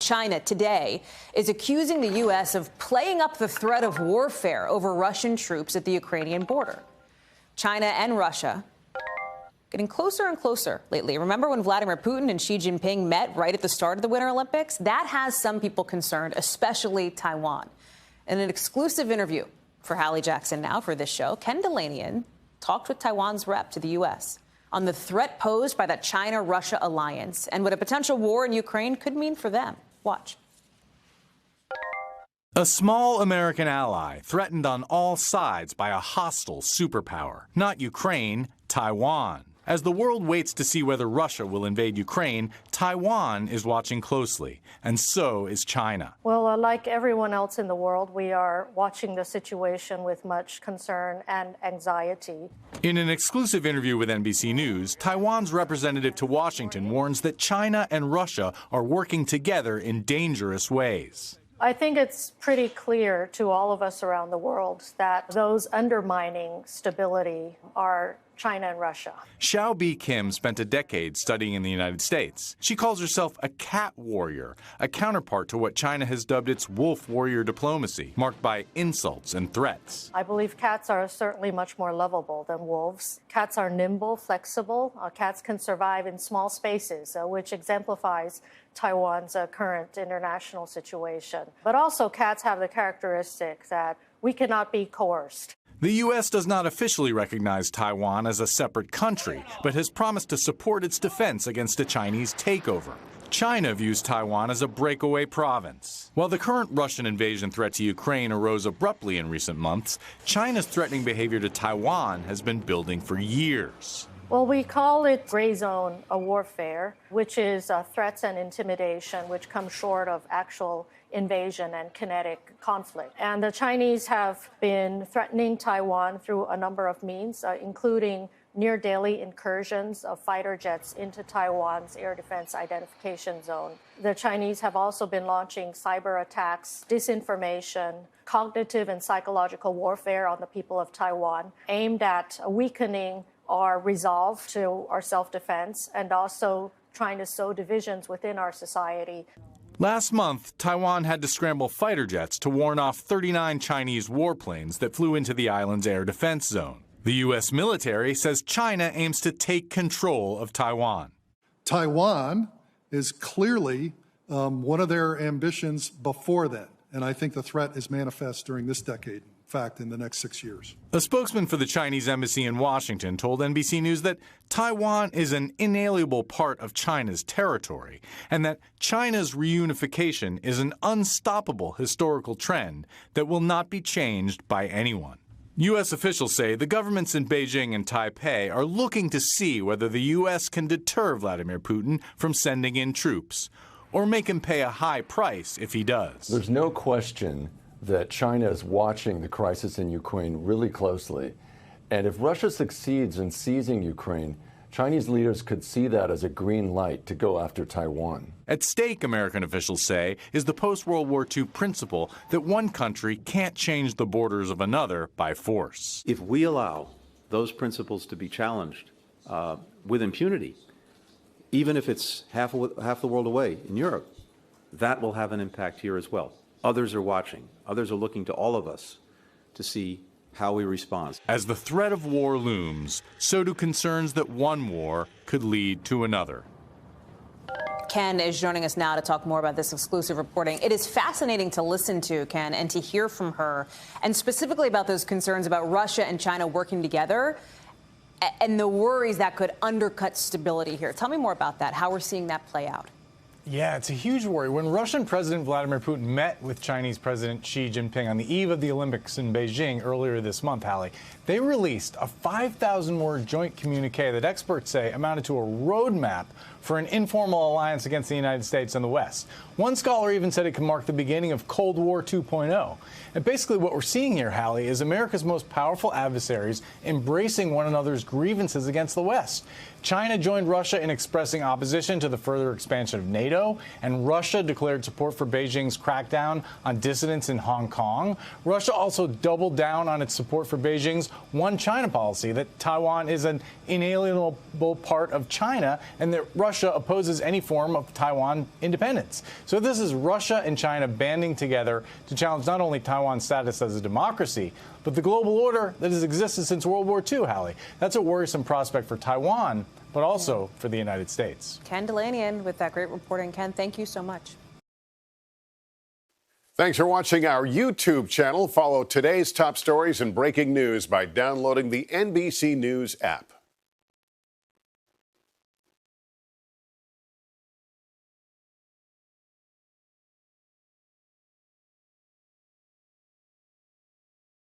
China today is accusing the U.S. of playing up the threat of warfare over Russian troops at the Ukrainian border. China and Russia getting closer and closer lately. Remember when Vladimir Putin and Xi Jinping met right at the start of the Winter Olympics? That has some people concerned, especially Taiwan. In an exclusive interview for Hallie Jackson Now for this show, Ken Dilanian talked with Taiwan's rep to the U.S. on the threat posed by the China-Russia alliance and what a potential war in Ukraine could mean for them. Watch. A small American ally threatened on all sides by a hostile superpower. Not Ukraine, Taiwan. As the world waits to see whether Russia will invade Ukraine, Taiwan is watching closely, and so is China. Well, like everyone else in the world, we are watching the situation with much concern and anxiety. In an exclusive interview with NBC News, Taiwan's representative to Washington warns that China and Russia are working together in dangerous ways. I think it's pretty clear to all of us around the world that those undermining stability are China and Russia. Xiao B. Kim spent a decade studying in the United States. She calls herself a cat warrior, a counterpart to what China has dubbed its wolf warrior diplomacy, marked by insults and threats. I believe cats are certainly much more lovable than wolves. Cats are nimble, flexible. Cats can survive in small spaces, which exemplifies Taiwan's current international situation. But also cats have the characteristic that we cannot be coerced. The U.S. does not officially recognize Taiwan as a separate country, but has promised to support its defense against a Chinese takeover. China views Taiwan as a breakaway province. While the current Russian invasion threat to Ukraine arose abruptly in recent months, China's threatening behavior to Taiwan has been building for years. Well, we call it gray zone warfare, which is threats and intimidation, which come short of actual invasion and kinetic conflict. And the Chinese have been threatening Taiwan through a number of means, including near daily incursions of fighter jets into Taiwan's air defense identification zone. The Chinese have also been launching cyber attacks, disinformation, cognitive and psychological warfare on the people of Taiwan, aimed at weakening our resolve to our self-defense and also trying to sow divisions within our society. Last month, Taiwan had to scramble fighter jets to warn off 39 Chinese warplanes that flew into the island's air defense zone. The U.S. military says China aims to take control of Taiwan. Taiwan is clearly one of their ambitions before then, and I think the threat is manifest during this decade. Fact, in the next 6 years. A spokesman for the Chinese embassy in Washington told NBC News that Taiwan is an inalienable part of China's territory and that China's reunification is an unstoppable historical trend that will not be changed by anyone. U.S. officials say the governments in Beijing and Taipei are looking to see whether the U.S. can deter Vladimir Putin from sending in troops or make him pay a high price if he does. There's no question that China is watching the crisis in Ukraine really closely. And if Russia succeeds in seizing Ukraine, Chinese leaders could see that as a green light to go after Taiwan. At stake, American officials say, is the post-World War II principle that one country can't change the borders of another by force. If we allow those principles to be challenged with impunity, even if it's half the world away in Europe, that will have an impact here as well. Others are watching. Others are looking to all of us to see how we respond. As the threat of war looms, so do concerns that one war could lead to another. Ken is joining us now to talk more about this exclusive reporting. It is fascinating to listen to, Ken, and to hear from her, and specifically about those concerns about Russia and China working together and the worries that could undercut stability here. Tell me more about that, how we're seeing that play out. Yeah, it's a huge worry. When Russian President Vladimir Putin met with Chinese President Xi Jinping on the eve of the Olympics in Beijing earlier this month, Hallie, they released a 5,000-word joint communique that experts say amounted to a roadmap for an informal alliance against the United States and the West. One scholar even said it could mark the beginning of Cold War 2.0. And basically what we're seeing here, Hallie, is America's most powerful adversaries embracing one another's grievances against the West. China joined Russia in expressing opposition to the further expansion of NATO, and Russia declared support for Beijing's crackdown on dissidents in Hong Kong. Russia also doubled down on its support for Beijing's One China policy, that Taiwan is an inalienable part of China, and that Russia Russia opposes any form of Taiwan independence. So this is Russia and China banding together to challenge not only Taiwan's status as a democracy, but the global order that has existed since World War II, Hallie. That's a worrisome prospect for Taiwan, but also for the United States. Ken Dilanian with that great reporting. Ken, thank you so much. Thanks for watching our YouTube channel. Follow today's top stories and breaking news by downloading the NBC News app.